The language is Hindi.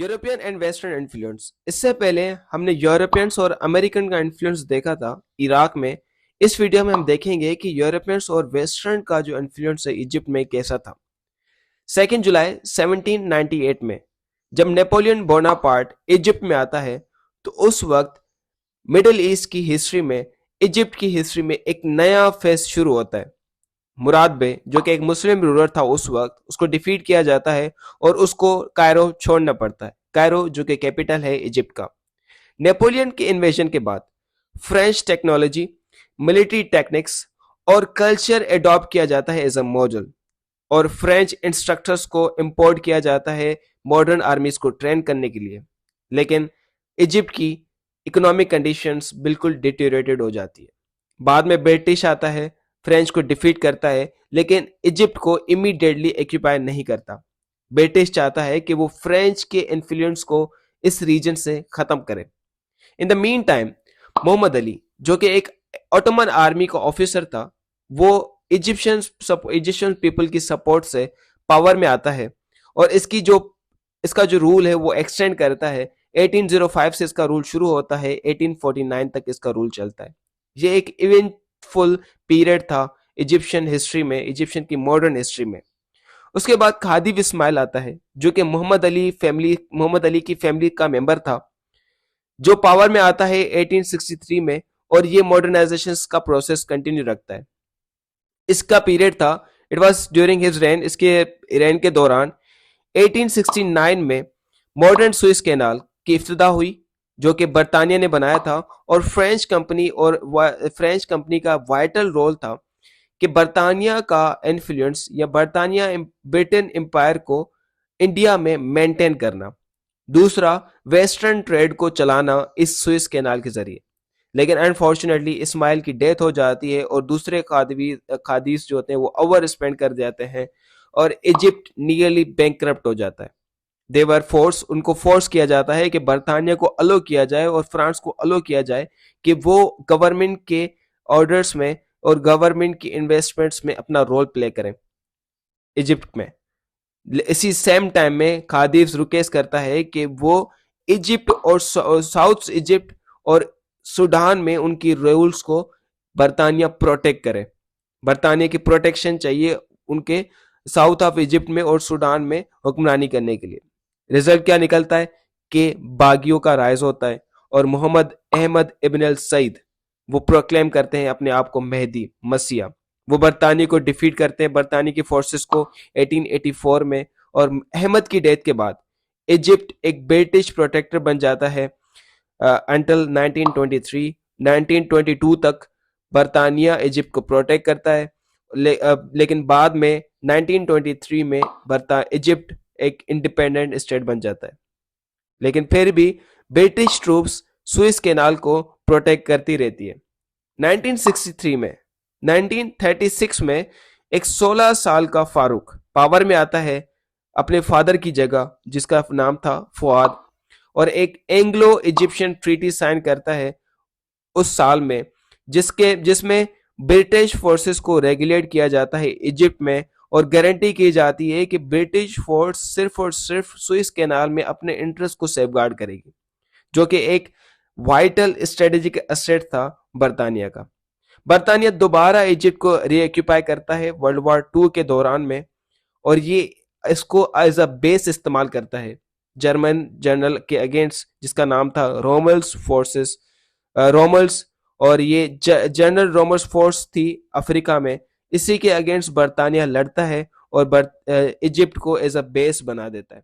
European and western influence. इससे पहले हमने यूरोपियंस और अमेरिकन का इन्फ्लुएंस देखा था इराक में। इस वीडियो में हम देखेंगे कि यूरोपियंस और वेस्टर्न का जो इन्फ्लुएंस है इजिप्ट में कैसा था। 2 जुलाई 1798 में जब नेपोलियन बोनापार्ट इजिप्ट में आता है तो उस वक्त मिडिल ईस्ट की हिस्ट्री में, इजिप्ट की हिस्ट्री में एक नया फेज शुरू होता है। मुराद बे जो कि एक मुस्लिम रूलर था उस वक्त, उसको डिफीट किया जाता है और उसको कायरो छोड़ना पड़ता है। कायरो जो कि कैपिटल है इजिप्ट का। नेपोलियन के इन्वेजन के बाद फ्रेंच टेक्नोलॉजी, मिलिट्री टेक्निक्स और कल्चर एडॉप्ट किया जाता है एज अ मॉडल, और फ्रेंच इंस्ट्रक्टर्स को इंपोर्ट किया जाता है मॉडर्न आर्मीज को ट्रेन करने के लिए। लेकिन इजिप्ट की इकोनॉमिक कंडीशंस बिल्कुल डिटेरियोरेटेड हो जाती है। बाद में ब्रिटिश आता है, फ्रेंच को डिफीट करता है, लेकिन इजिप्ट को इमीडिएटली एक्यूपाई नहीं करता। ब्रिटिश चाहता है कि वो फ्रेंच के इन्फ्लुएंस को इस रीजन से खत्म करे। In the mean time Muhammad Ali जो कि एक ऑटोमन आर्मी का ऑफिसर था, वो इजिप्शियन पीपल की सपोर्ट से पावर में आता है और इसका जो रूल है वो एक्सटेंड करता है। 1805 से इसका रूल शुरू होता है, 1849 तक इसका रूल चलता है। ये एक इवेंटफुल पीरियड था इजिप्शियन हिस्ट्री में, इजिप्शियन की मॉडर्न हिस्ट्री में। उसके बाद खादिव इस्माइल आता है जो कि मोहम्मद अली की फैमिली का मेंबर था, जो पावर में आता है 1863 में, और ये मॉडर्नाइजेशन का प्रोसेस कंटिन्यू रखता है। इसका पीरियड था, it was during his rain, इसके रेन के दौरान 1869 में मॉडर्न स्विस कैनाल की इफ्तिदा हुई जो कि बरतानिया ने बनाया था। और फ्रेंच कंपनी का वाइटल रोल था कि बरतानिया का इन्फ्लुएंस या ब्रिटेन एम्पायर को इंडिया में मेंटेन करना। दूसरा, वेस्टर्न ट्रेड को चलाना इस स्विस कैनाल के जरिए। लेकिन अनफॉर्चुनेटली इस्माइल की डेथ हो जाती है और दूसरे खादीस जो होते हैं वो ओवर स्पेंड कर जाते हैं और इजिप्ट नियरली बैंकरप्ट हो जाता है। देवर फोर्स, उनको फोर्स किया जाता है कि बरतानिया को अलो किया जाए और फ्रांस को अलो किया जाए कि वो गवर्नमेंट के ऑर्डर्स में और गवर्नमेंट की इन्वेस्टमेंट्स में अपना रोल प्ले करें इजिप्ट में। इसी सेम टाइम में खादिव्स रिक्वेस्ट करता है कि वो इजिप्ट और साउथ इजिप्ट और सूडान में उनकी रूल्स को बरतानिया प्रोटेक्ट करे। बरतानिया की प्रोटेक्शन चाहिए उनके साउथ ऑफ इजिप्ट में और सूडान में हुक्मरानी करने के लिए। रिजल्ट क्या निकलता है कि बागियों का राइज होता है और मोहम्मद अहमद इब्न अल सईद वो प्रोक्लेम करते हैं अपने आप को मेहदी मसीहा। वो बरतानिया को डिफीट करते हैं, बरतानिया की फोर्सेस को 1884 में, और अहमद की डेथ के बाद इजिप्ट एक ब्रिटिश प्रोटेक्टर बन जाता है अंटिल 1923। 1922 तक बरतानिया इजिप्ट को प्रोटेक्ट करता है, लेकिन बाद में 1923 में इजिप्ट एक इंडिपेंडेंट स्टेट बन जाता है। लेकिन फिर भी ब्रिटिश ट्रूप्स स्विस कैनाल को प्रोटेक्ट करती रहती है। 1936 में एक 16 साल का फारूक पावर में आता है अपने फादर की जगह, जिसका नाम था फुआद, और एक एंग्लो इजिप्शियन ट्रीटी साइन करता है उस साल में, जिसमें ब्रिटिश फोर्सेस को रेगुलेट किया जाता है इजिप्ट में, और गारंटी की जाती है कि ब्रिटिश फोर्स सिर्फ और सिर्फ स्विस कैनाल में अपने इंटरेस्ट को सेफगार्ड करेगी, जो कि एक वाइटल स्ट्रेटेजिक एसेट था बरतानिया का। बरतानिया दोबारा इजिप्ट को रीऑक्यूपाई करता है वर्ल्ड वॉर 2 के दौरान में, और ये इसको एज अ बेस इस्तेमाल करता है जर्मन जनरल के अगेंस्ट, जिसका नाम था रोमल्स, और ये जनरल रोमल्स फोर्स थी अफ्रीका में। इसी के अगेंस्ट बरतानिया लड़ता है और इजिप्ट को एज अ बेस बना देता है।